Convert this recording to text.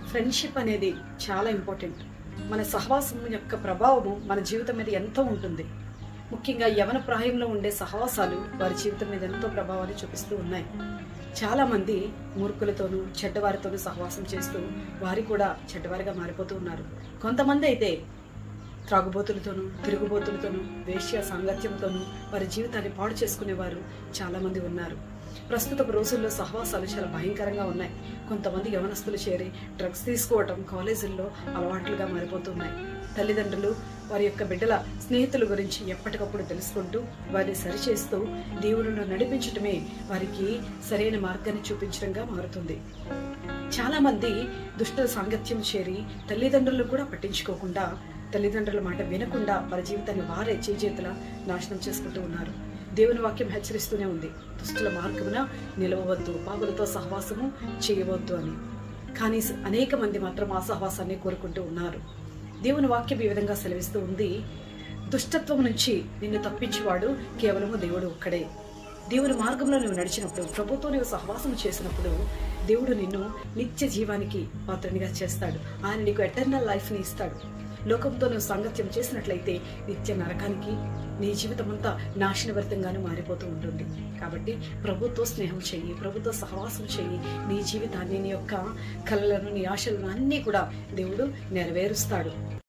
Friendship అనేది చాలా important. మన సహవాసం యొక్క ప్రభావము మన జీవితం మీద ఎంతో ఉంటుంది. ముఖ్యంగా యవన ప్రాయంలో ఉండే సహవాసాలు వారి జీవితం మీద ఎంతో ప్రభావాన్ని చూపిస్తూ ఉన్నాయి. చాలా మంది మూర్ఖులతోనూ చెడ్డవారితోనూ సహవాసం చేస్తూ వారి కూడా చెడ్డవారిగా మారిపోతూ ఉన్నారు. కొంతమంది అయితే త్రాగుబోతులతోనూ తిరుగుబోతులతోనూ వేశ్య సాంగత్యంతోనూ వారి జీవితాన్ని పాడు చేసుకునేవారు చాలా మంది ఉన్నారు. ప్రస్తుత రోజుల్లో సహవాసాలు చాలా భయంకరంగా ఉన్నాయి. కొంతమంది యవనస్తులు చేరి డ్రగ్స్ తీసుకోవటం కాలేజీల్లో అలవాట్లుగా మారిపోతున్నాయి. తల్లిదండ్రులు వారి యొక్క బిడ్డల స్నేహితుల గురించి ఎప్పటికప్పుడు తెలుసుకుంటూ వారిని సరిచేస్తూ దేవునిలో నడిపించటమే వారికి సరైన మార్గాన్ని చూపించడంగా మారుతుంది. చాలా మంది దుష్టుల సాంగత్యం చేరి తల్లిదండ్రులను కూడా పట్టించుకోకుండా, తల్లిదండ్రుల మాట వినకుండా వారి జీవితాన్ని వారే చేతుల నాశనం చేసుకుంటూ ఉన్నారు. దేవుని వాక్యం హెచ్చరిస్తూనే ఉంది, దుష్టుల మార్గమున నిలవవద్దు, పాపులతో సహవాసము చేయవద్దు అని. కానీ అనేక మంది మాత్రం ఆ సహవాసాన్ని కోరుకుంటూ ఉన్నారు. దేవుని వాక్యం ఈ విధంగా సెలవిస్తూ ఉంది, దుష్టత్వం నుంచి నిన్ను తప్పించేవాడు కేవలము దేవుడు ఒక్కడే. దేవుని మార్గంలో నువ్వు నడిచినప్పుడు, ప్రభుతో నువ్వు సహవాసం చేసినప్పుడు దేవుడు నిన్ను నిత్య జీవానికి పాత్రనిగా చేస్తాడు. ఆయన నీకు ఎటర్నల్ లైఫ్ని ఇస్తాడు. లోకంతో నువ్వు సాంగత్యం చేసినట్లయితే నిత్య నరకానికి నీ జీవితం అంతా నాశనభరితంగానూ మారిపోతూ ఉంటుంది. కాబట్టి ప్రభుతో స్నేహం చెయ్యి, ప్రభుతో సహవాసం చెయ్యి. నీ జీవితాన్ని, నీ యొక్క కళలను, నీ ఆశలను అన్నీ కూడా దేవుడు నెరవేరుస్తాడు.